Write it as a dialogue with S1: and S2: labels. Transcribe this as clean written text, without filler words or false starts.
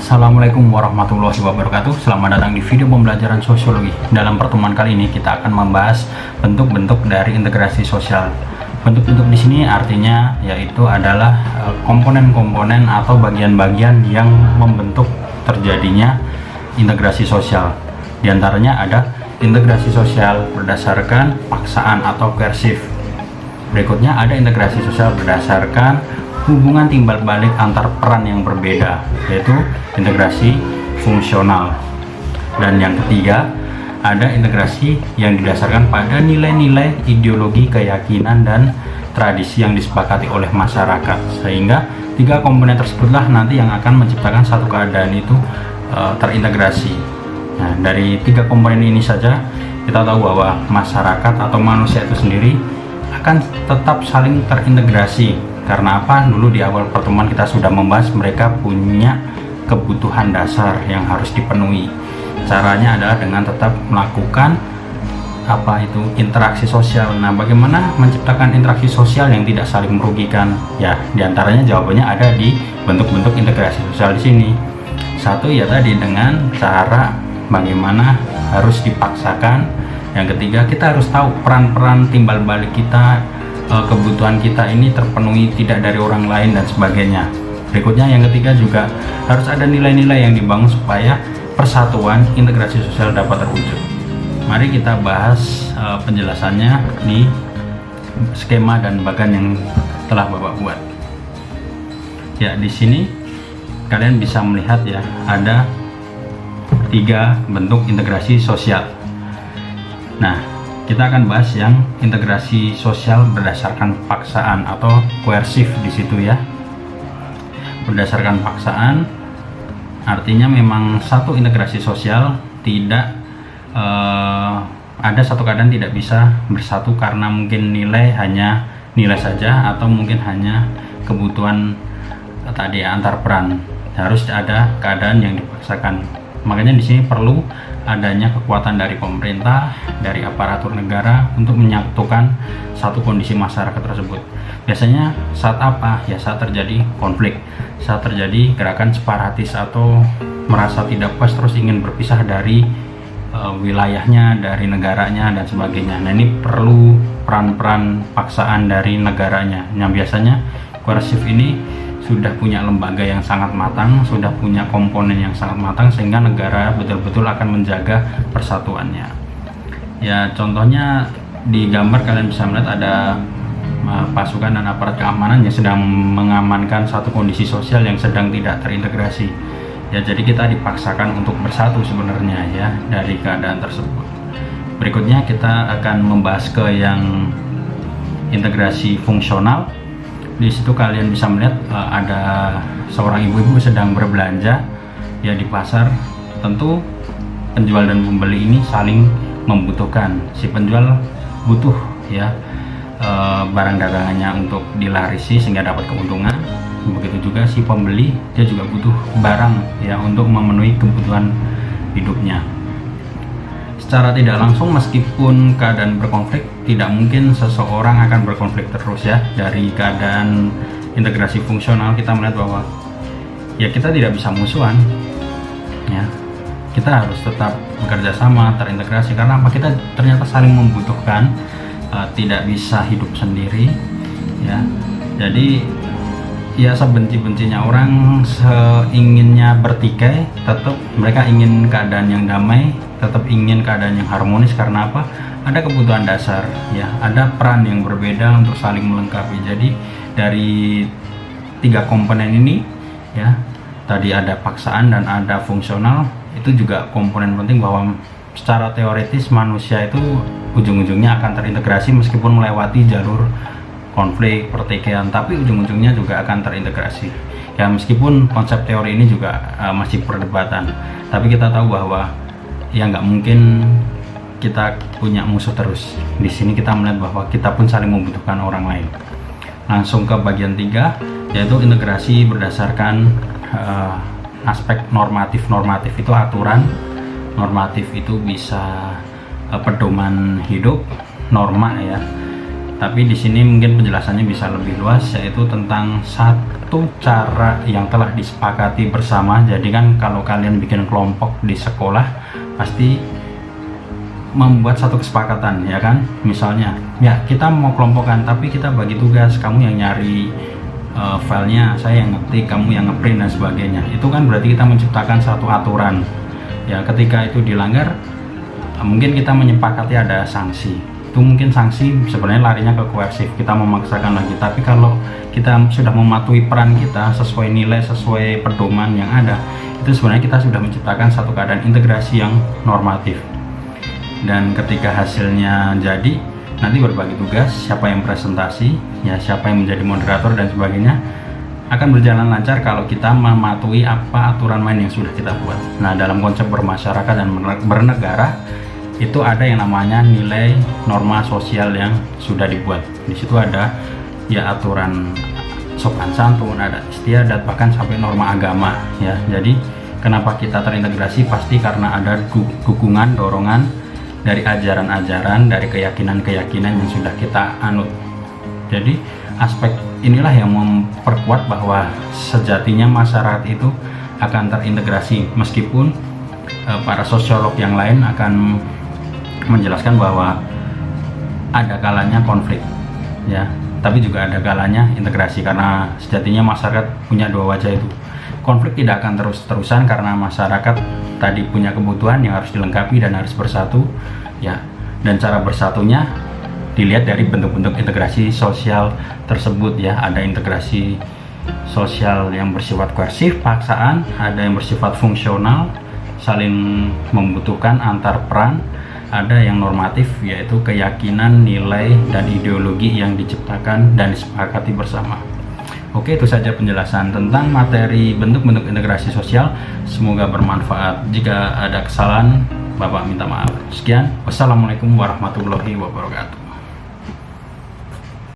S1: Assalamualaikum warahmatullahi wabarakatuh. Selamat datang di video pembelajaran sosiologi. Dalam pertemuan kali ini kita akan membahas bentuk-bentuk dari integrasi sosial. Bentuk-bentuk di sini artinya yaitu adalah komponen-komponen atau bagian-bagian yang membentuk terjadinya integrasi sosial. Di antaranya ada integrasi sosial berdasarkan paksaan atau koersif. Berikutnya ada integrasi sosial berdasarkan hubungan timbal balik antar peran yang berbeda, yaitu integrasi fungsional. Dan yang ketiga, ada integrasi yang didasarkan pada nilai-nilai, ideologi, keyakinan, dan tradisi yang disepakati oleh masyarakat. Sehingga tiga komponen tersebutlah nanti yang akan menciptakan satu keadaan itu terintegrasi. Nah, dari tiga komponen ini saja kita tahu bahwa masyarakat atau manusia itu sendiri akan tetap saling terintegrasi. Karena apa? Dulu di awal pertemuan kita sudah membahas mereka punya kebutuhan dasar yang harus dipenuhi. Caranya adalah dengan tetap melakukan interaksi sosial. Nah, bagaimana menciptakan interaksi sosial yang tidak saling merugikan? Ya, diantaranya jawabannya ada di bentuk-bentuk integrasi sosial di sini. Satu ya tadi dengan cara bagaimana harus dipaksakan. Yang ketiga, kita harus tahu peran-peran timbal balik kita, kebutuhan kita ini terpenuhi tidak dari orang lain dan sebagainya. Berikutnya yang ketiga juga harus ada nilai-nilai yang dibangun supaya persatuan integrasi sosial dapat terwujud. Mari kita bahas penjelasannya di skema dan bagan yang telah Bapak buat. Ya, di sini kalian bisa melihat ya, ada tiga bentuk integrasi sosial. Nah, kita akan bahas yang integrasi sosial berdasarkan paksaan atau koersif di situ ya. Berdasarkan paksaan artinya memang satu integrasi sosial tidak ada satu keadaan tidak bisa bersatu karena mungkin hanya nilai saja atau mungkin hanya kebutuhan tadi antar peran. Harus ada keadaan yang dipaksakan. Makanya di sini perlu adanya kekuatan dari pemerintah, dari aparatur negara untuk menyatukan satu kondisi masyarakat tersebut. Biasanya saat apa? Ya saat terjadi konflik, saat terjadi gerakan separatis atau merasa tidak puas terus ingin berpisah dari wilayahnya, dari negaranya dan sebagainya. Nah, ini perlu peran-peran paksaan dari negaranya. Yang biasanya koersif ini sudah punya lembaga yang sangat matang, sudah punya komponen yang sangat matang sehingga negara betul-betul akan menjaga persatuannya. Ya, contohnya di gambar kalian bisa melihat ada pasukan dan aparat keamanan yang sedang mengamankan satu kondisi sosial yang sedang tidak terintegrasi. Ya, jadi kita dipaksakan untuk bersatu sebenarnya ya dari keadaan tersebut. Berikutnya kita akan membahas ke yang integrasi fungsional. Di situ kalian bisa melihat ada seorang ibu-ibu sedang berbelanja ya di pasar. Tentu penjual dan pembeli ini saling membutuhkan. Si penjual butuh ya barang dagangannya untuk dilarisi sehingga dapat keuntungan. Begitu juga si pembeli, dia juga butuh barang ya untuk memenuhi kebutuhan hidupnya. Secara tidak langsung, meskipun keadaan berkonflik, tidak mungkin seseorang akan berkonflik terus ya. Dari keadaan integrasi fungsional kita melihat bahwa ya kita tidak bisa musuhan ya, kita harus tetap bekerja sama, terintegrasi. Karena apa? Kita ternyata saling membutuhkan, tidak bisa hidup sendiri ya. Jadi ya sebenci-bencinya orang, seinginnya bertikai, tetap mereka ingin keadaan yang damai, tetap ingin keadaan yang harmonis. Karena apa? Ada kebutuhan dasar ya, ada peran yang berbeda untuk saling melengkapi. Jadi dari tiga komponen ini ya, tadi ada paksaan dan ada fungsional, itu juga komponen penting bahwa secara teoritis manusia itu ujung-ujungnya akan terintegrasi meskipun melewati jalur konflik, pertikaian, tapi ujung-ujungnya juga akan terintegrasi. Ya, meskipun konsep teori ini juga masih perdebatan, tapi kita tahu bahwa ya nggak mungkin kita punya musuh terus. Di sini kita melihat bahwa kita pun saling membutuhkan orang lain. Langsung ke bagian 3, yaitu integrasi berdasarkan aspek normatif. Normatif itu aturan, normatif itu bisa pedoman hidup, norma ya. Tapi di sini mungkin penjelasannya bisa lebih luas, yaitu tentang satu cara yang telah disepakati bersama. Jadi kan kalau kalian bikin kelompok di sekolah pasti membuat satu kesepakatan, ya kan? Misalnya, ya kita mau kelompokan tapi kita bagi tugas, kamu yang nyari filenya, saya yang ngetik, kamu yang ngeprint dan sebagainya. Itu kan berarti kita menciptakan satu aturan. Ya, ketika itu dilanggar, mungkin kita menyepakati ada sanksi. Itu mungkin sanksi sebenarnya larinya ke koersif, kita memaksakan lagi. Tapi kalau kita sudah mematuhi peran kita sesuai nilai, sesuai pedoman yang ada, itu sebenarnya kita sudah menciptakan satu keadaan integrasi yang normatif. Dan ketika hasilnya jadi, nanti berbagi tugas, siapa yang presentasi, ya siapa yang menjadi moderator dan sebagainya, akan berjalan lancar kalau kita mematuhi apa aturan main yang sudah kita buat. Nah, dalam konsep bermasyarakat dan bernegara itu ada yang namanya nilai norma sosial yang sudah dibuat. Di situ ada ya aturan sopan santun, ada istiadat, bahkan sampai norma agama, ya. Jadi kenapa kita terintegrasi, pasti karena ada dukungan, dorongan dari ajaran-ajaran, dari keyakinan-keyakinan yang sudah kita anut. Jadi aspek inilah yang memperkuat bahwa sejatinya masyarakat itu akan terintegrasi, meskipun para sosiolog yang lain akan menjelaskan bahwa ada kalanya konflik, ya, tapi juga ada kalanya integrasi, karena sejatinya masyarakat punya dua wajah itu. Konflik tidak akan terus-terusan karena masyarakat tadi punya kebutuhan yang harus dilengkapi dan harus bersatu, ya, dan cara bersatunya dilihat dari bentuk-bentuk integrasi sosial tersebut, ya. Ada integrasi sosial yang bersifat koersif, paksaan, ada yang bersifat fungsional, saling membutuhkan antar peran, ada yang normatif, yaitu keyakinan, nilai, dan ideologi yang diciptakan dan disepakati bersama. Oke, itu saja penjelasan tentang materi bentuk-bentuk integrasi sosial. Semoga bermanfaat. Jika ada kesalahan, Bapak minta maaf. Sekian, wassalamualaikum warahmatullahi wabarakatuh.